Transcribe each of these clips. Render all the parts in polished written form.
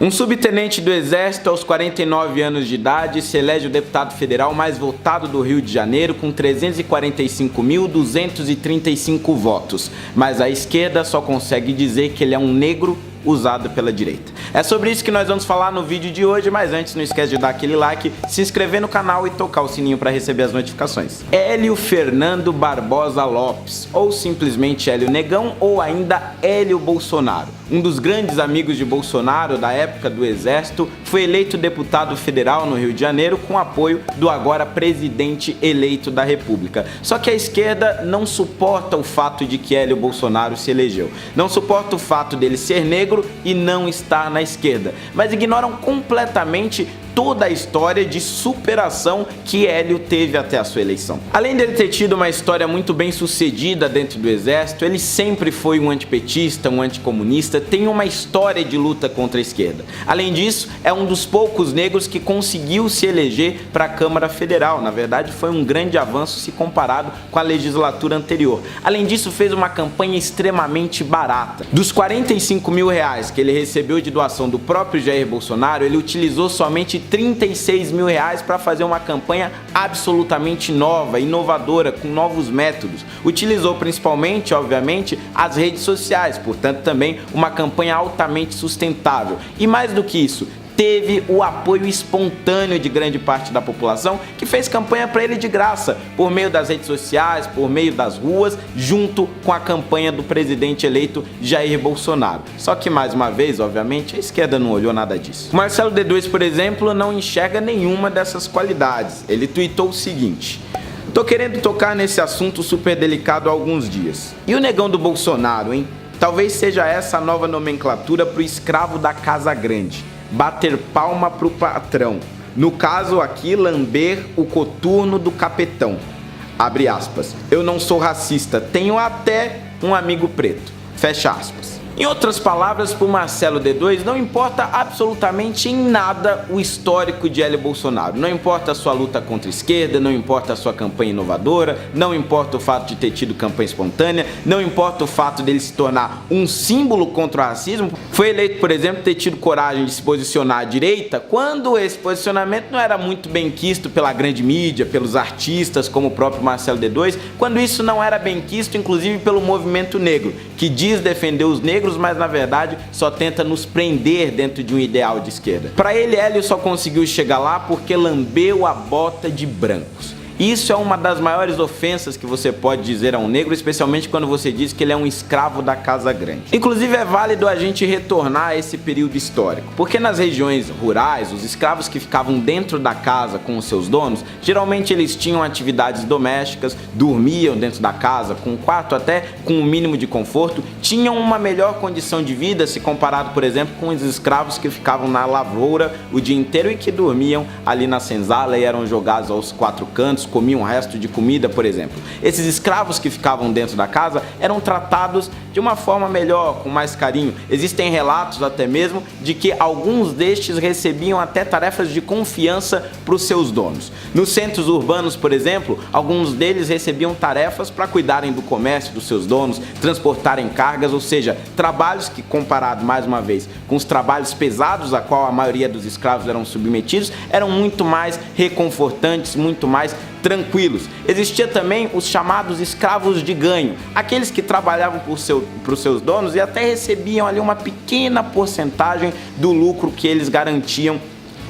Um subtenente do Exército aos 49 anos de idade se elege o deputado federal mais votado do Rio de Janeiro com 345.235 votos, mas a esquerda só consegue dizer que ele é um negro usado pela direita. É sobre isso que nós vamos falar no vídeo de hoje, mas antes não esquece de dar aquele like, se inscrever no canal e tocar o sininho para receber as notificações. Hélio Fernando Barbosa Lopes, ou simplesmente Hélio Negão, ou ainda Hélio Bolsonaro. Um dos grandes amigos de Bolsonaro da época do Exército, foi eleito deputado federal no Rio de Janeiro com apoio do agora presidente eleito da República. Só que a esquerda não suporta o fato de que Hélio Bolsonaro se elegeu. Não suporta o fato dele ser negro e não estar na esquerda, mas ignoram completamente toda a história de superação que Hélio teve até a sua eleição. Além dele ter tido uma história muito bem sucedida dentro do Exército, ele sempre foi um antipetista, um anticomunista, tem uma história de luta contra a esquerda. Além disso, é um dos poucos negros que conseguiu se eleger para a Câmara Federal. Na verdade, foi um grande avanço se comparado com a legislatura anterior. Além disso, fez uma campanha extremamente barata. Dos R$45.000 que ele recebeu de doação do próprio Jair Bolsonaro, ele utilizou somente R$36.000 para fazer uma campanha absolutamente nova, inovadora, com novos métodos. Utilizou principalmente, obviamente, as redes sociais, portanto também uma campanha altamente sustentável. E mais do que isso, teve o apoio espontâneo de grande parte da população que fez campanha para ele de graça, por meio das redes sociais, por meio das ruas, junto com a campanha do presidente eleito Jair Bolsonaro. Só que mais uma vez, obviamente, a esquerda não olhou nada disso. O Marcelo D2, por exemplo, não enxerga nenhuma dessas qualidades. Ele tweetou o seguinte: "Tô querendo tocar nesse assunto super delicado há alguns dias. E o negão do Bolsonaro, hein? Talvez seja essa a nova nomenclatura pro escravo da casa grande. Bater palma pro patrão. No caso aqui, lamber o coturno do capetão. Abre aspas. Eu não sou racista, tenho até um amigo preto. Fecha aspas." Em outras palavras, para o Marcelo D2, não importa absolutamente em nada o histórico de Hélio Bolsonaro. Não importa a sua luta contra a esquerda, não importa a sua campanha inovadora, não importa o fato de ter tido campanha espontânea, não importa o fato dele se tornar um símbolo contra o racismo. Foi eleito, por exemplo, ter tido coragem de se posicionar à direita, quando esse posicionamento não era muito bem quisto pela grande mídia, pelos artistas, como o próprio Marcelo D2, quando isso não era bem quisto, inclusive pelo movimento negro, que diz defender os negros, mas na verdade só tenta nos prender dentro de um ideal de esquerda. Para ele, Hélio só conseguiu chegar lá porque lambeu a bota de brancos. Isso é uma das maiores ofensas que você pode dizer a um negro, especialmente quando você diz que ele é um escravo da casa grande. Inclusive é válido a gente retornar a esse período histórico, porque nas regiões rurais, os escravos que ficavam dentro da casa com os seus donos, geralmente eles tinham atividades domésticas, dormiam dentro da casa, com um quarto até com um mínimo de conforto, tinham uma melhor condição de vida se comparado, por exemplo, com os escravos que ficavam na lavoura o dia inteiro e que dormiam ali na senzala e eram jogados aos quatro cantos, comiam o resto de comida, por exemplo. Esses escravos que ficavam dentro da casa eram tratados de uma forma melhor, com mais carinho. Existem relatos até mesmo de que alguns destes recebiam até tarefas de confiança para os seus donos. Nos centros urbanos, por exemplo, alguns deles recebiam tarefas para cuidarem do comércio dos seus donos, transportarem cargas, ou seja, trabalhos que, comparado mais uma vez com os trabalhos pesados a qual a maioria dos escravos eram submetidos, eram muito mais reconfortantes, muito mais tranquilos. Existia também os chamados escravos de ganho, aqueles que trabalhavam para os seus donos e até recebiam ali uma pequena porcentagem do lucro que eles garantiam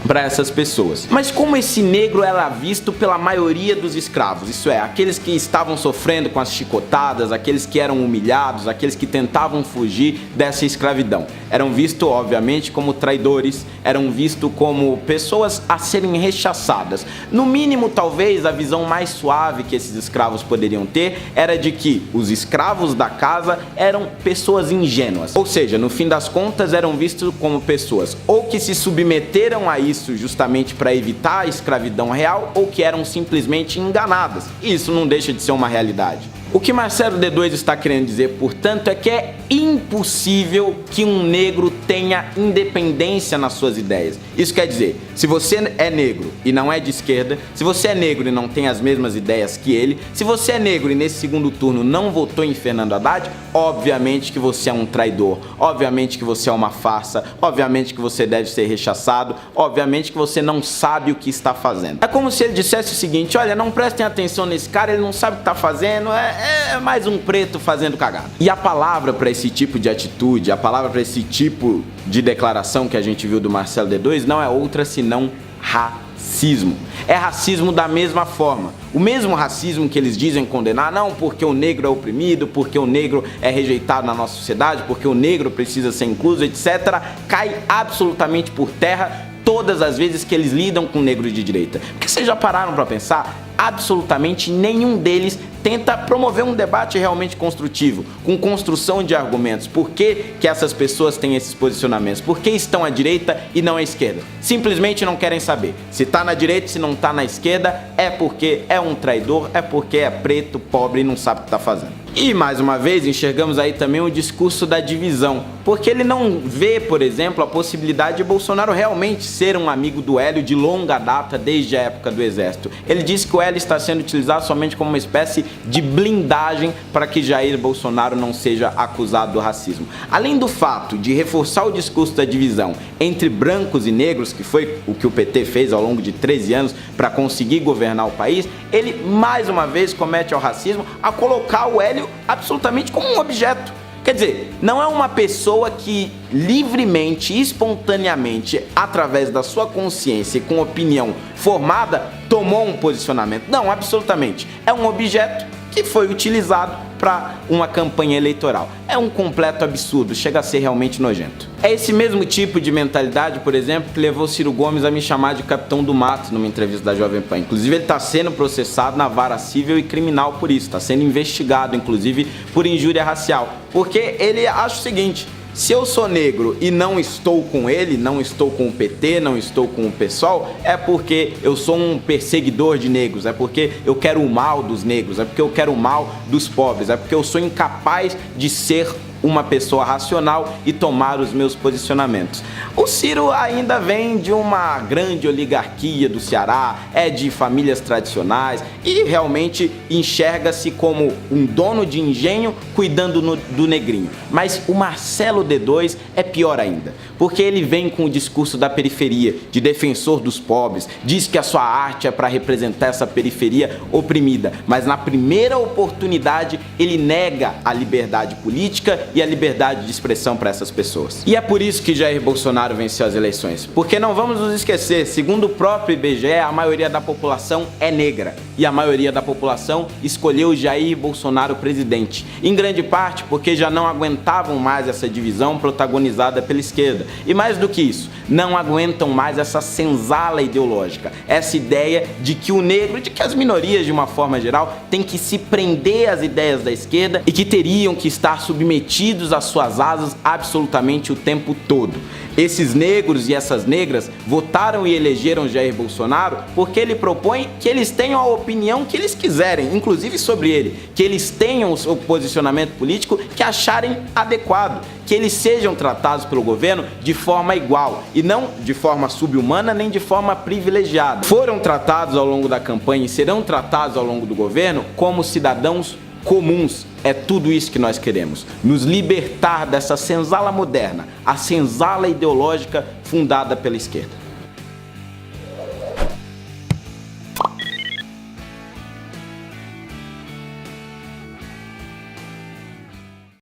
para essas pessoas. Mas como esse negro era visto pela maioria dos escravos, isso é, aqueles que estavam sofrendo com as chicotadas, aqueles que eram humilhados, aqueles que tentavam fugir dessa escravidão, eram vistos obviamente como traidores, eram vistos como pessoas a serem rechaçadas. No mínimo, talvez a visão mais suave que esses escravos poderiam ter era de que os escravos da casa eram pessoas ingênuas, ou seja, no fim das contas eram vistos como pessoas ou que se submeteram a isso justamente para evitar a escravidão real ou que eram simplesmente enganadas. E isso não deixa de ser uma realidade. O que Marcelo D2 está querendo dizer, portanto, é que é impossível que um negro tenha independência nas suas ideias. Isso quer dizer, se você é negro e não é de esquerda, se você é negro e não tem as mesmas ideias que ele, se você é negro e nesse segundo turno não votou em Fernando Haddad, obviamente que você é um traidor, obviamente que você é uma farsa, obviamente que você deve ser rechaçado, obviamente que você não sabe o que está fazendo. É como se ele dissesse o seguinte: olha, não prestem atenção nesse cara, ele não sabe o que está fazendo, é mais um preto fazendo cagada. E a palavra para esse tipo de atitude, a palavra para esse tipo de declaração que a gente viu do Marcelo D2 não é outra senão racismo. É racismo da mesma forma. O mesmo racismo que eles dizem condenar, não porque o negro é oprimido, porque o negro é rejeitado na nossa sociedade, porque o negro precisa ser incluso, etc., cai absolutamente por terra todas as vezes que eles lidam com negros de direita. Porque vocês já pararam para pensar? Absolutamente nenhum deles tenta promover um debate realmente construtivo, com construção de argumentos. Por que essas pessoas têm esses posicionamentos? Por que estão à direita e não à esquerda? Simplesmente não querem saber. Se está na direita e se não está na esquerda, é porque é um traidor, é porque é preto, pobre e não sabe o que está fazendo. E mais uma vez enxergamos aí também o discurso da divisão, porque ele não vê, por exemplo, a possibilidade de Bolsonaro realmente ser um amigo do Hélio de longa data, desde a época do Exército. Ele disse que o Hélio está sendo utilizado somente como uma espécie de blindagem para que Jair Bolsonaro não seja acusado do racismo. Além do fato de reforçar o discurso da divisão entre brancos e negros, que foi o que o PT fez ao longo de 13 anos para conseguir governar o país, ele mais uma vez comete ao racismo a colocar o Hélio absolutamente como um objeto. Quer dizer, não é uma pessoa que livremente, espontaneamente, através da sua consciência e com opinião formada, tomou um posicionamento. Não, absolutamente. É um objeto que foi utilizado para uma campanha eleitoral. É um completo absurdo, chega a ser realmente nojento. É esse mesmo tipo de mentalidade, por exemplo, que levou Ciro Gomes a me chamar de capitão do mato numa entrevista da Jovem Pan. Inclusive, ele está sendo processado na vara civil e criminal por isso, está sendo investigado, inclusive, por injúria racial. Porque ele acha o seguinte: se eu sou negro e não estou com ele, não estou com o PT, não estou com o PSOL, é porque eu sou um perseguidor de negros, é porque eu quero o mal dos negros, é porque eu quero o mal dos pobres, é porque eu sou incapaz de ser uma pessoa racional e tomar os meus posicionamentos. O Ciro ainda vem de uma grande oligarquia do Ceará, é de famílias tradicionais e realmente enxerga-se como um dono de engenho cuidando do negrinho. Mas o Marcelo D2 é pior ainda, porque ele vem com o discurso da periferia, de defensor dos pobres, diz que a sua arte é para representar essa periferia oprimida, mas na primeira oportunidade ele nega a liberdade política e a liberdade de expressão para essas pessoas. E é por isso que Jair Bolsonaro venceu as eleições. Porque não vamos nos esquecer, segundo o próprio IBGE, a maioria da população é negra. E a maioria da população escolheu Jair Bolsonaro presidente. Em grande parte porque já não aguentavam mais essa divisão protagonizada pela esquerda. E mais do que isso, não aguentam mais essa senzala ideológica. Essa ideia de que o negro, de que as minorias de uma forma geral, têm que se prender às ideias da esquerda e que teriam que estar submetidos às suas asas absolutamente o tempo todo. Esses negros e essas negras votaram e elegeram Jair Bolsonaro porque ele propõe que eles tenham a opinião que eles quiserem, inclusive sobre ele, que eles tenham o seu posicionamento político que acharem adequado, que eles sejam tratados pelo governo de forma igual e não de forma subhumana nem de forma privilegiada. Foram tratados ao longo da campanha e serão tratados ao longo do governo como cidadãos comuns. É tudo isso que nós queremos, nos libertar dessa senzala moderna, a senzala ideológica fundada pela esquerda.